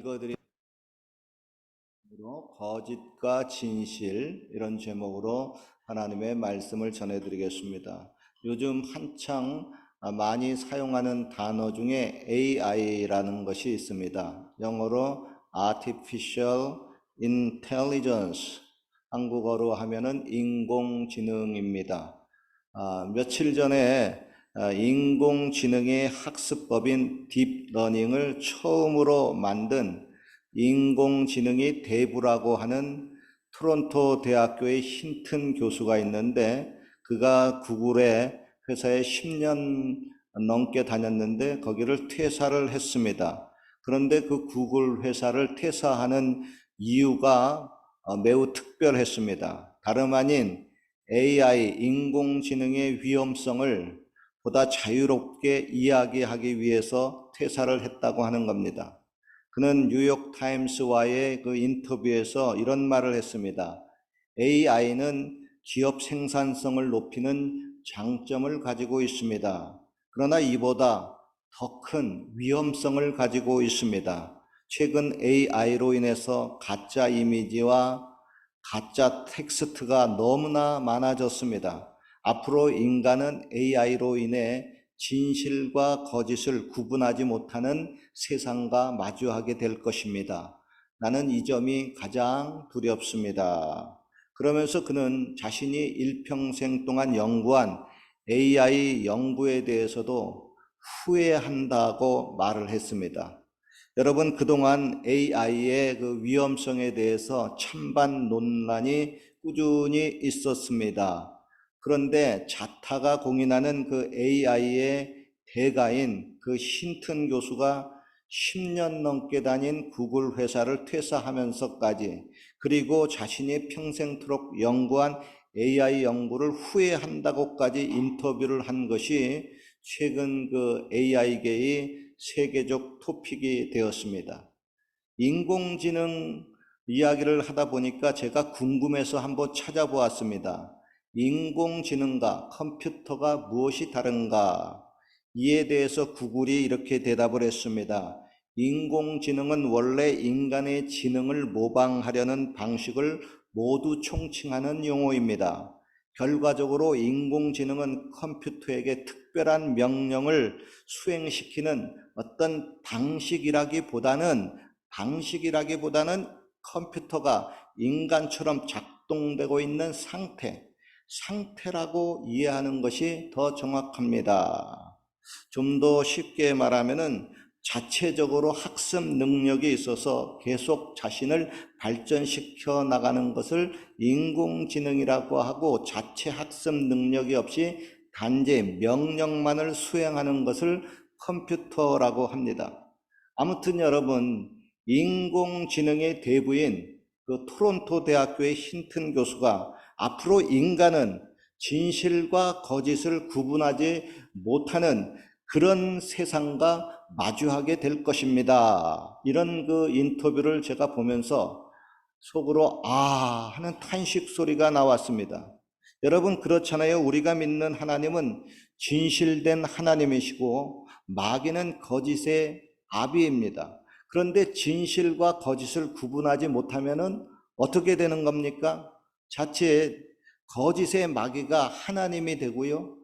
읽어드린 거짓과 진실 이런 제목으로 하나님의 말씀을 전해드리겠습니다. 요즘 한창 많이 사용하는 단어 중에 AI라는 것이 있습니다. 영어로 Artificial Intelligence, 한국어로 하면은 인공지능입니다. 며칠 전에 인공지능의 학습법인 딥러닝을 처음으로 만든 인공지능이 대부라고 하는 토론토 대학교의 힌튼 교수가 있는데, 그가 구글의 회사에 10년 넘게 다녔는데 거기를 퇴사를 했습니다. 그런데 그 구글 회사를 퇴사하는 이유가 매우 특별했습니다. 다름 아닌 AI, 인공지능의 위험성을 보다 자유롭게 이야기하기 위해서 퇴사를 했다고 하는 겁니다. 그는 뉴욕타임스와의 그 인터뷰에서 이런 말을 했습니다. AI는 기업 생산성을 높이는 장점을 가지고 있습니다. 그러나 이보다 더 큰 위험성을 가지고 있습니다. 최근 AI로 인해서 가짜 이미지와 가짜 텍스트가 너무나 많아졌습니다. 앞으로 인간은 AI로 인해 진실과 거짓을 구분하지 못하는 세상과 마주하게 될 것입니다. 나는 이 점이 가장 두렵습니다. 그러면서 그는 자신이 일평생 동안 연구한 AI 연구에 대해서도 후회한다고 말을 했습니다. 여러분, 그동안 AI의 그 위험성에 대해서 찬반 논란이 꾸준히 있었습니다. 그런데 자타가 공인하는 그 AI의 대가인 그 힌튼 교수가 10년 넘게 다닌 구글 회사를 퇴사하면서까지, 그리고 자신이 평생토록 연구한 AI 연구를 후회한다고까지 인터뷰를 한 것이 최근 그 AI계의 세계적 토픽이 되었습니다. 인공지능 이야기를 하다 보니까 제가 궁금해서 한번 찾아보았습니다. 인공지능과 컴퓨터가 무엇이 다른가? 이에 대해서 구글이 이렇게 대답을 했습니다. 인공지능은 원래 인간의 지능을 모방하려는 방식을 모두 총칭하는 용어입니다. 결과적으로 인공지능은 컴퓨터에게 특별한 명령을 수행시키는 어떤 방식이라기보다는 컴퓨터가 인간처럼 작동되고 있는 상태라고 이해하는 것이 더 정확합니다. 좀 더 쉽게 말하면은 자체적으로 학습 능력이 있어서 계속 자신을 발전시켜 나가는 것을 인공지능이라고 하고, 자체 학습 능력이 없이 단지 명령만을 수행하는 것을 컴퓨터라고 합니다. 아무튼 여러분, 인공지능의 대부인 그 토론토 대학교의 힌튼 교수가 앞으로 인간은 진실과 거짓을 구분하지 못하는 그런 세상과 마주하게 될 것입니다. 이런 그 인터뷰를 제가 보면서 속으로 하는 탄식 소리가 나왔습니다. 여러분, 그렇잖아요. 우리가 믿는 하나님은 진실된 하나님이시고 마귀는 거짓의 아비입니다. 그런데 진실과 거짓을 구분하지 못하면은 어떻게 되는 겁니까? 자칫 거짓의 마귀가 하나님이 되고요,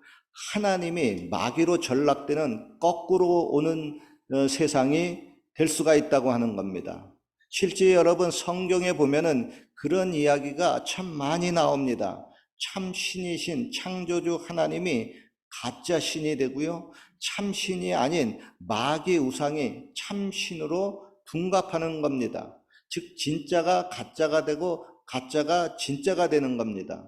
하나님이 마귀로 전락되는 거꾸로 오는 세상이 될 수가 있다고 하는 겁니다. 실제 여러분, 성경에 보면은 그런 이야기가 참 많이 나옵니다. 참 신이신 창조주 하나님이 가짜 신이 되고요, 참 신이 아닌 마귀 우상이 참 신으로 둔갑하는 겁니다. 즉 진짜가 가짜가 되고 가짜가 진짜가 되는 겁니다.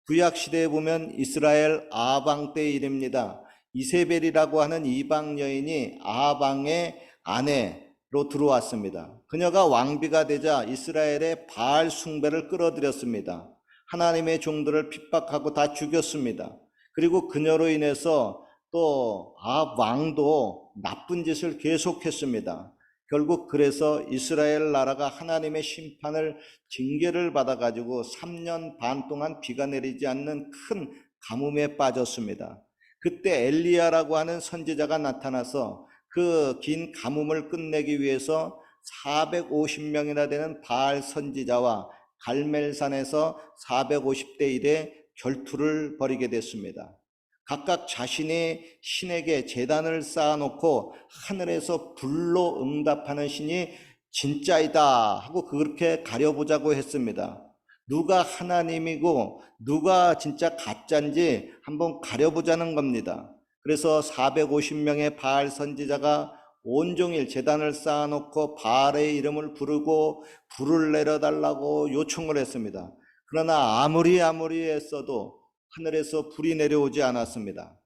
구약 시대에 보면 이스라엘 아방 때 일입니다. 이세벨이라고 하는 이방 여인이 아방의 아내로 들어왔습니다. 그녀가 왕비가 되자 이스라엘의 바알 숭배를 끌어들였습니다. 하나님의 종들을 핍박하고 다 죽였습니다. 그리고 그녀로 인해서 또 왕도 나쁜 짓을 계속했습니다. 결국 그래서 이스라엘 나라가 하나님의 심판을, 징계를 받아가지고 3년 반 동안 비가 내리지 않는 큰 가뭄에 빠졌습니다. 그때 엘리야라고 하는 선지자가 나타나서 그 긴 가뭄을 끝내기 위해서 450명이나 되는 바알 선지자와 갈멜산에서 450대 1의 결투를 벌이게 됐습니다. 각각 자신이 신에게 제단을 쌓아놓고 하늘에서 불로 응답하는 신이 진짜이다 하고 그렇게 가려보자고 했습니다. 누가 하나님이고 누가 진짜 가짜인지 한번 가려보자는 겁니다. 그래서 450명의 바알 선지자가 온종일 제단을 쌓아놓고 바알의 이름을 부르고 불을 내려달라고 요청을 했습니다. 그러나 아무리 했어도 하늘에서 불이 내려오지 않았습니다.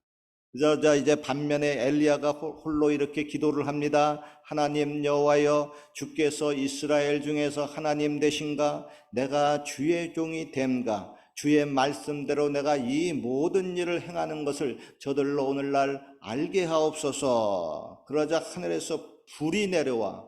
그러자 이제 반면에 엘리야가 홀로 이렇게 기도를 합니다. 하나님 여호와여, 주께서 이스라엘 중에서 하나님 되신가? 내가 주의 종이 됨가? 주의 말씀대로 내가 이 모든 일을 행하는 것을 저들로 오늘날 알게 하옵소서. 그러자 하늘에서 불이 내려와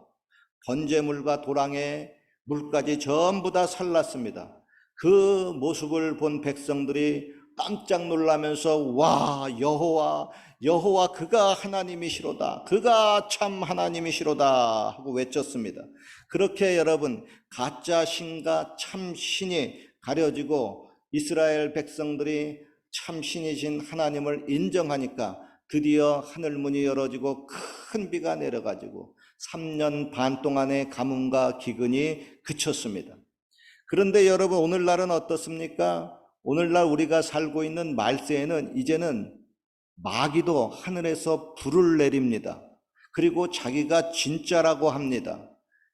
번제물과 도랑의 물까지 전부 다 살랐습니다. 그 모습을 본 백성들이 깜짝 놀라면서 와, 여호와 그가 하나님이시로다, 그가 참 하나님이시로다 하고 외쳤습니다. 그렇게 여러분, 가짜 신과 참 신이 가려지고 이스라엘 백성들이 참 신이신 하나님을 인정하니까 드디어 하늘 문이 열어지고 큰 비가 내려가지고 3년 반 동안의 가뭄과 기근이 그쳤습니다. 그런데 여러분, 오늘날은 어떻습니까? 오늘날 우리가 살고 있는 말세에는 이제는 마귀도 하늘에서 불을 내립니다. 그리고 자기가 진짜라고 합니다.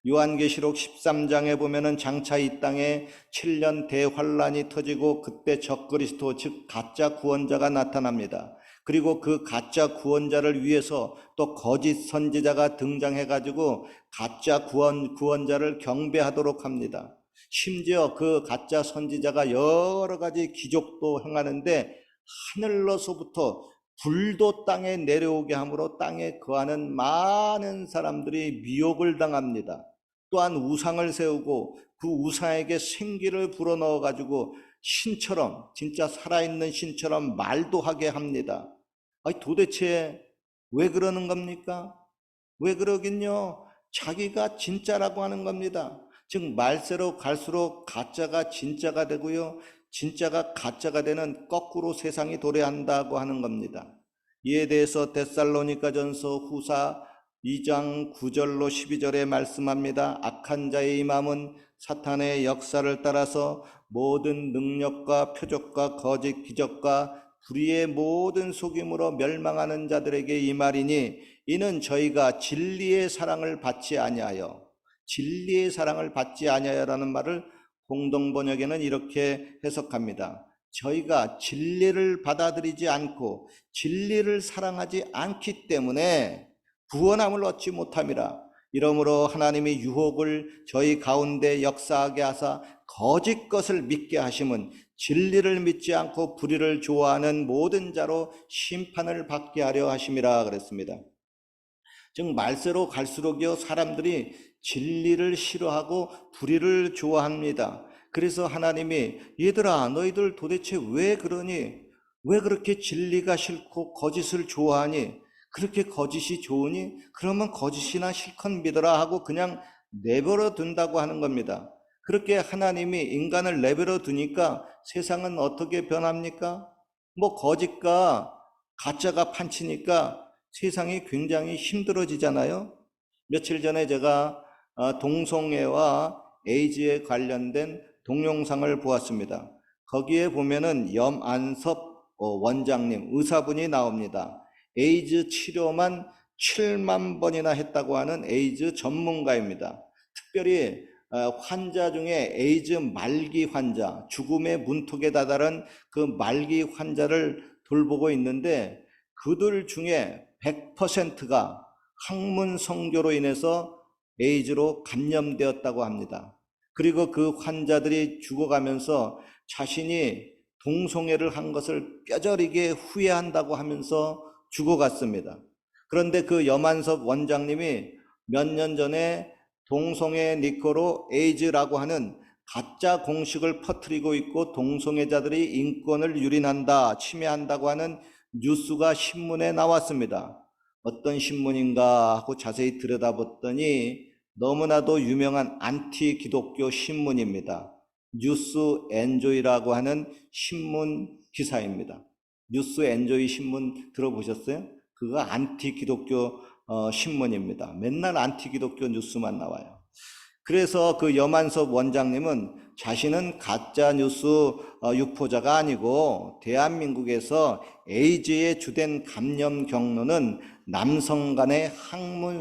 요한계시록 13장에 보면은 장차 이 땅에 7년 대환란이 터지고 그때 적그리스도 즉 가짜 구원자가 나타납니다. 그리고 그 가짜 구원자를 위해서 또 거짓 선지자가 등장해 가지고 가짜 구원자를 경배하도록 합니다. 심지어 그 가짜 선지자가 여러 가지 기적도 행하는데 하늘로서부터 불도 땅에 내려오게 함으로 땅에 거하는 많은 사람들이 미혹을 당합니다. 또한 우상을 세우고 그 우상에게 생기를 불어넣어 가지고 신처럼, 진짜 살아있는 신처럼 말도 하게 합니다. 아니 도대체 왜 그러는 겁니까? 왜 그러긴요? 자기가 진짜라고 하는 겁니다. 즉 말세로 갈수록 가짜가 진짜가 되고요, 진짜가 가짜가 되는 거꾸로 세상이 도래한다고 하는 겁니다. 이에 대해서 데살로니가전서 후사 2장 9절로 12절에 말씀합니다. 악한 자의 이 마음은 사탄의 역사를 따라서 모든 능력과 표적과 거짓 기적과 불의의 모든 속임으로 멸망하는 자들에게 이 말이니 이는 저희가 진리의 사랑을 받지 아니하여, 진리의 사랑을 받지 아니하여라는 말을 공동번역에는 이렇게 해석합니다. 저희가 진리를 받아들이지 않고 진리를 사랑하지 않기 때문에 구원함을 얻지 못함이라. 이러므로 하나님이 유혹을 저희 가운데 역사하게 하사 거짓 것을 믿게 하심은 진리를 믿지 않고 불의를 좋아하는 모든 자로 심판을 받게 하려 하심이라 그랬습니다. 즉 말세로 갈수록요 사람들이 진리를 싫어하고 불의를 좋아합니다. 그래서 하나님이 얘들아 너희들 도대체 왜 그러니? 왜 그렇게 진리가 싫고 거짓을 좋아하니? 그렇게 거짓이 좋으니? 그러면 거짓이나 실컷 믿어라 하고 그냥 내버려 둔다고 하는 겁니다. 그렇게 하나님이 인간을 내버려 두니까 세상은 어떻게 변합니까? 뭐 거짓과 가짜가 판치니까 세상이 굉장히 힘들어지잖아요. 며칠 전에 제가 동성애와 에이즈에 관련된 동영상을 보았습니다. 거기에 보면은 염안섭 원장님, 의사분이 나옵니다. 에이즈 치료만 7만 번이나 했다고 하는 에이즈 전문가입니다. 특별히 환자 중에 에이즈 말기 환자, 죽음의 문턱에 다다른 그 말기 환자를 돌보고 있는데 그들 중에 100%가 학문 성교로 인해서 에이즈로 감염되었다고 합니다. 그리고 그 환자들이 죽어가면서 자신이 동성애를 한 것을 뼈저리게 후회한다고 하면서 죽어갔습니다. 그런데 그 염한섭 원장님이 몇 년 전에 동성애 니코로 에이즈라고 하는 가짜 공식을 퍼뜨리고 있고 동성애자들이 인권을 유린한다, 침해한다고 하는 뉴스가 신문에 나왔습니다. 어떤 신문인가 하고 자세히 들여다봤더니 너무나도 유명한 안티 기독교 신문입니다. 뉴스 엔조이라고 하는 신문 기사입니다. 뉴스 엔조이 신문 들어보셨어요? 그거 안티 기독교 신문입니다. 맨날 안티 기독교 뉴스만 나와요. 그래서 그 염한섭 원장님은 자신은 가짜 뉴스 유포자가 아니고 대한민국에서 에이즈의 주된 감염 경로는 남성 간의 학문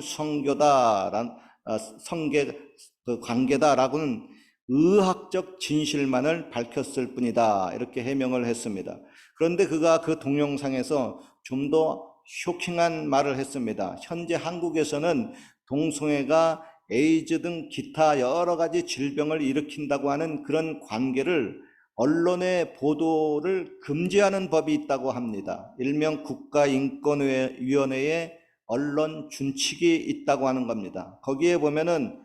관계다라고는 의학적 진실만을 밝혔을 뿐이다, 이렇게 해명을 했습니다. 그런데 그가 그 동영상에서 좀 더 쇼킹한 말을 했습니다. 현재 한국에서는 동성애가 에이즈 등 기타 여러 가지 질병을 일으킨다고 하는 그런 관계를 언론의 보도를 금지하는 법이 있다고 합니다. 일명 국가인권위원회의 언론 준칙이 있다고 하는 겁니다. 거기에 보면은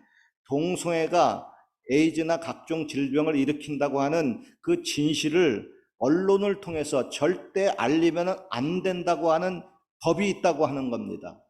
동성애가 에이즈나 각종 질병을 일으킨다고 하는 그 진실을 언론을 통해서 절대 알리면 안 된다고 하는 법이 있다고 하는 겁니다.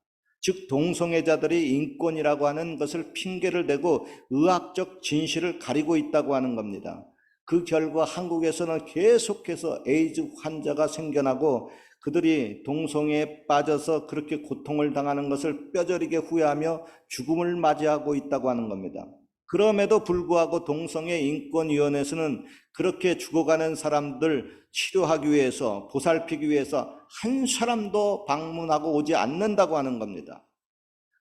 즉 동성애자들이 인권이라고 하는 것을 핑계를 대고 의학적 진실을 가리고 있다고 하는 겁니다. 그 결과 한국에서는 계속해서 에이즈 환자가 생겨나고 그들이 동성애에 빠져서 그렇게 고통을 당하는 것을 뼈저리게 후회하며 죽음을 맞이하고 있다고 하는 겁니다. 그럼에도 불구하고 동성애인권위원회에서는 그렇게 죽어가는 사람들 치료하기 위해서, 보살피기 위해서 한 사람도 방문하고 오지 않는다고 하는 겁니다.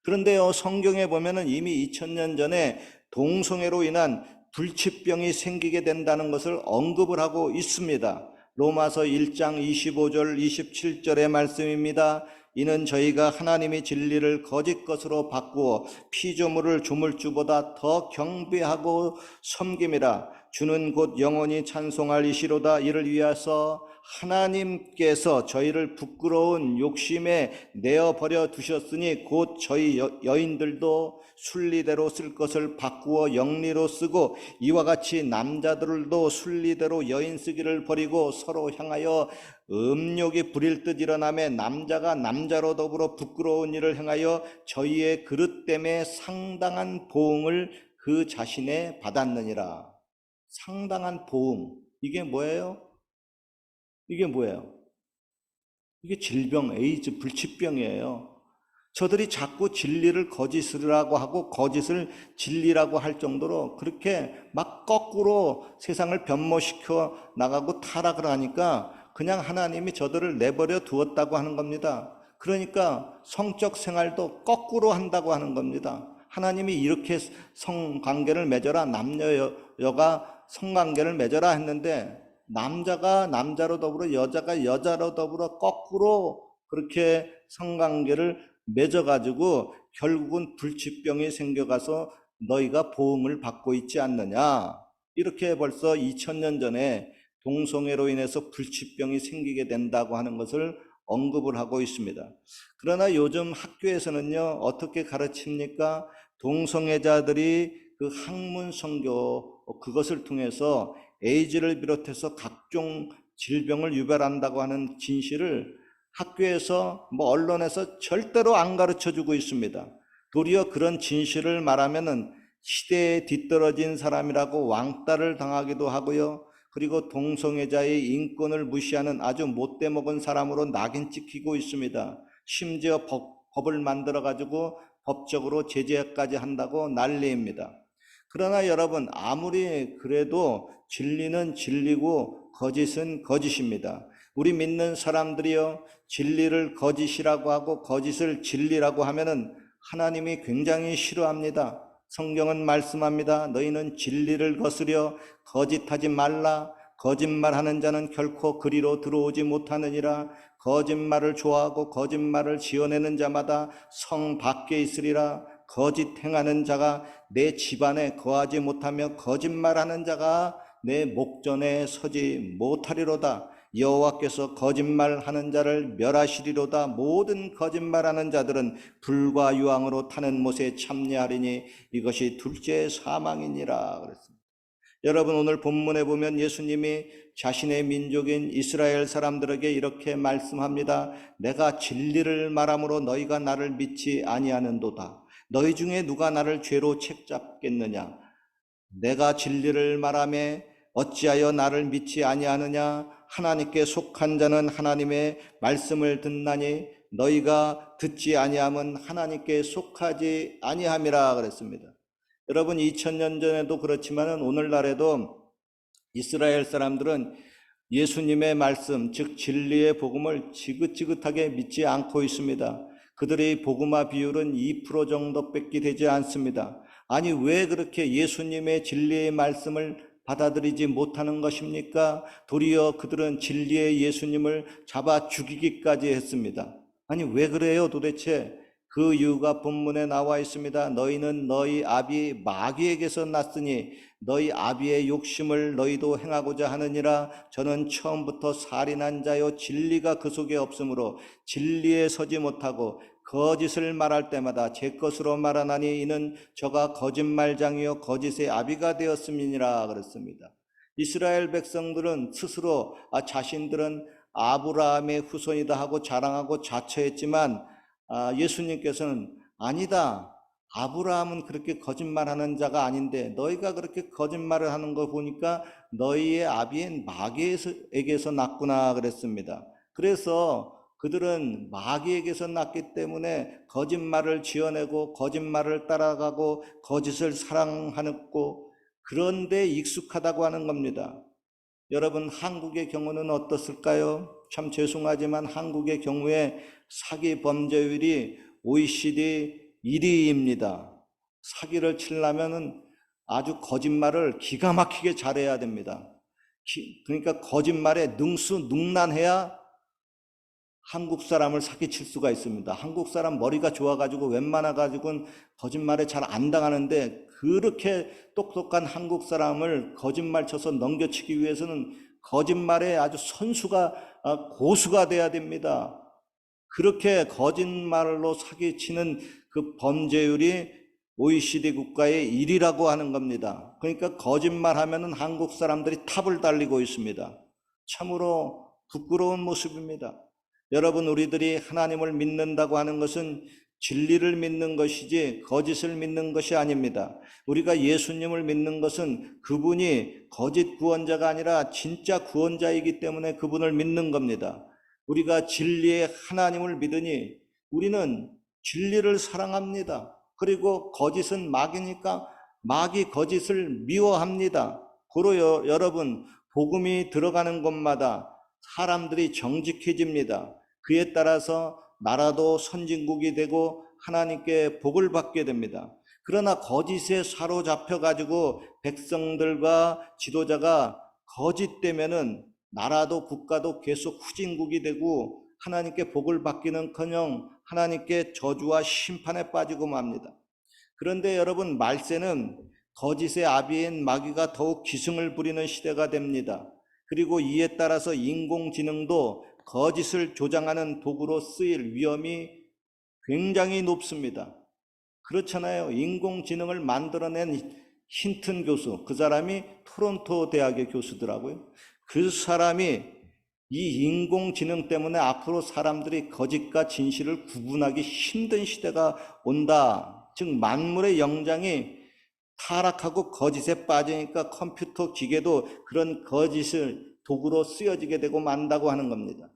그런데요, 성경에 보면은 이미 2000년 전에 동성애로 인한 불치병이 생기게 된다는 것을 언급을 하고 있습니다. 로마서 1장 25절 27절의 말씀입니다. 이는 저희가 하나님의 진리를 거짓 것으로 바꾸어 피조물을 조물주보다 더 경배하고 섬김이라. 주는 곧 영원히 찬송할 이시로다. 이를 위하여 하나님께서 저희를 부끄러운 욕심에 내어버려 두셨으니 곧 저희 여인들도 순리대로 쓸 것을 바꾸어 영리로 쓰고 이와 같이 남자들도 순리대로 여인 쓰기를 버리고 서로 향하여 음욕이 부릴 듯 일어나매 남자가 남자로 더불어 부끄러운 일을 행하여 저희의 그릇 때문에 상당한 보응을 그 자신에 받았느니라. 상당한 보응, 이게 뭐예요? 이게 뭐예요? 이게 질병, 에이즈, 불치병이에요. 저들이 자꾸 진리를 거짓이라고 하고 거짓을 진리라고 할 정도로 그렇게 막 거꾸로 세상을 변모시켜 나가고 타락을 하니까 그냥 하나님이 저들을 내버려 두었다고 하는 겁니다. 그러니까 성적 생활도 거꾸로 한다고 하는 겁니다. 하나님이 이렇게 성관계를 맺어라, 남녀가 성관계를 맺어라 했는데 남자가 남자로 더불어 여자가 여자로 더불어 거꾸로 그렇게 성관계를 맺어가지고 결국은 불치병이 생겨가서 너희가 보응을 받고 있지 않느냐. 이렇게 벌써 2000년 전에 동성애로 인해서 불치병이 생기게 된다고 하는 것을 언급을 하고 있습니다. 그러나 요즘 학교에서는요, 어떻게 가르칩니까? 동성애자들이 그 학문 선교, 그것을 통해서 에이즈를 비롯해서 각종 질병을 유발한다고 하는 진실을 학교에서 언론에서 절대로 안 가르쳐 주고 있습니다. 도리어 그런 진실을 말하면은 시대에 뒤떨어진 사람이라고 왕따를 당하기도 하고요. 그리고 동성애자의 인권을 무시하는 아주 못돼 먹은 사람으로 낙인 찍히고 있습니다. 심지어 법을 만들어 가지고 법적으로 제재까지 한다고 난리입니다. 그러나 여러분, 아무리 그래도 진리는 진리고 거짓은 거짓입니다. 우리 믿는 사람들이요, 진리를 거짓이라고 하고 거짓을 진리라고 하면은 하나님이 굉장히 싫어합니다. 성경은 말씀합니다. 너희는 진리를 거스려 거짓하지 말라. 거짓말하는 자는 결코 그리로 들어오지 못하느니라. 거짓말을 좋아하고 거짓말을 지어내는 자마다 성 밖에 있으리라. 거짓 행하는 자가 내 집안에 거하지 못하며 거짓말하는 자가 내 목전에 서지 못하리로다. 여호와께서 거짓말하는 자를 멸하시리로다. 모든 거짓말하는 자들은 불과 유황으로 타는 못에 참여하리니 이것이 둘째 사망이니라 그랬습니다. 여러분, 오늘 본문에 보면 예수님이 자신의 민족인 이스라엘 사람들에게 이렇게 말씀합니다. 내가 진리를 말함으로 너희가 나를 믿지 아니하는도다. 너희 중에 누가 나를 죄로 책잡겠느냐? 내가 진리를 말하매 어찌하여 나를 믿지 아니하느냐? 하나님께 속한 자는 하나님의 말씀을 듣나니 너희가 듣지 아니함은 하나님께 속하지 아니함이라 그랬습니다. 여러분, 2000년 전에도 그렇지만 오늘날에도 이스라엘 사람들은 예수님의 말씀, 즉 진리의 복음을 지긋지긋하게 믿지 않고 있습니다. 그들의 복음화 비율은 2% 정도밖에 되지 않습니다. 아니, 왜 그렇게 예수님의 진리의 말씀을 받아들이지 못하는 것입니까? 도리어 그들은 진리의 예수님을 잡아 죽이기까지 했습니다. 아니, 왜 그래요 도대체? 그 이유가 본문에 나와 있습니다. 너희는 너희 아비 마귀에게서 났으니 너희 아비의 욕심을 너희도 행하고자 하느니라. 저는 처음부터 살인한 자요 진리가 그 속에 없으므로 진리에 서지 못하고 거짓을 말할 때마다 제 것으로 말하나니 이는 저가 거짓말장이요 거짓의 아비가 되었음이니라 그랬습니다. 이스라엘 백성들은 스스로 자신들은 아브라함의 후손이다 하고 자랑하고 자처했지만 예수님께서는 아니다, 아브라함은 그렇게 거짓말하는 자가 아닌데 너희가 그렇게 거짓말을 하는 거 보니까 너희의 아비인 마귀에게서 났구나 그랬습니다. 그래서 그들은 마귀에게서 났기 때문에 거짓말을 지어내고 거짓말을 따라가고 거짓을 사랑하고 그런데 익숙하다고 하는 겁니다. 여러분, 한국의 경우는 어떻을까요? 참 죄송하지만 한국의 경우에 사기 범죄율이 OECD 1위입니다. 사기를 치려면 아주 거짓말을 기가 막히게 잘해야 됩니다. 그러니까 거짓말에 능수능란해야 한국 사람을 사기칠 수가 있습니다. 한국 사람 머리가 좋아가지고 웬만해가지고는 거짓말에 잘 안 당하는데 그렇게 똑똑한 한국 사람을 거짓말 쳐서 넘겨치기 위해서는 거짓말에 아주 고수가 돼야 됩니다. 그렇게 거짓말로 사기치는 그 범죄율이 OECD 국가의 1위라고 하는 겁니다. 그러니까 거짓말하면은 한국 사람들이 탑을 달리고 있습니다. 참으로 부끄러운 모습입니다. 여러분, 우리들이 하나님을 믿는다고 하는 것은 진리를 믿는 것이지 거짓을 믿는 것이 아닙니다. 우리가 예수님을 믿는 것은 그분이 거짓 구원자가 아니라 진짜 구원자이기 때문에 그분을 믿는 겁니다. 우리가 진리의 하나님을 믿으니 우리는 진리를 사랑합니다. 그리고 거짓은 마귀니까 마귀 거짓을 미워합니다. 고로 여러분, 복음이 들어가는 곳마다 사람들이 정직해집니다. 그에 따라서 나라도 선진국이 되고 하나님께 복을 받게 됩니다. 그러나 거짓에 사로잡혀 가지고 백성들과 지도자가 거짓되면은 나라도 국가도 계속 후진국이 되고 하나님께 복을 받기는커녕 하나님께 저주와 심판에 빠지고 맙니다. 그런데 여러분, 말세는 거짓의 아비인 마귀가 더욱 기승을 부리는 시대가 됩니다. 그리고 이에 따라서 인공지능도 거짓을 조장하는 도구로 쓰일 위험이 굉장히 높습니다. 그렇잖아요. 인공지능을 만들어낸 힌튼 교수, 그 사람이 토론토 대학의 교수더라고요. 그 사람이 이 인공지능 때문에 앞으로 사람들이 거짓과 진실을 구분하기 힘든 시대가 온다. 즉 만물의 영장이 타락하고 거짓에 빠지니까 컴퓨터 기계도 그런 거짓을 도구로 쓰여지게 되고 만다고 하는 겁니다.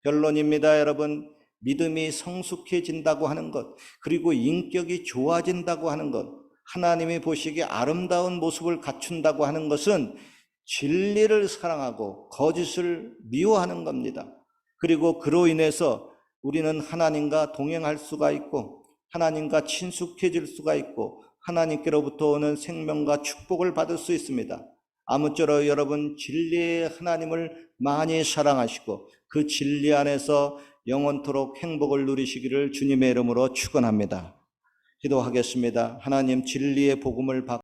결론입니다, 여러분. 믿음이 성숙해진다고 하는 것, 그리고 인격이 좋아진다고 하는 것, 하나님이 보시기에 아름다운 모습을 갖춘다고 하는 것은 진리를 사랑하고 거짓을 미워하는 겁니다. 그리고 그로 인해서 우리는 하나님과 동행할 수가 있고 하나님과 친숙해질 수가 있고 하나님께로부터 오는 생명과 축복을 받을 수 있습니다. 아무쪼록 여러분, 진리의 하나님을 많이 사랑하시고 그 진리 안에서 영원토록 행복을 누리시기를 주님의 이름으로 축원합니다. 기도하겠습니다. 하나님, 진리의 복음을 받고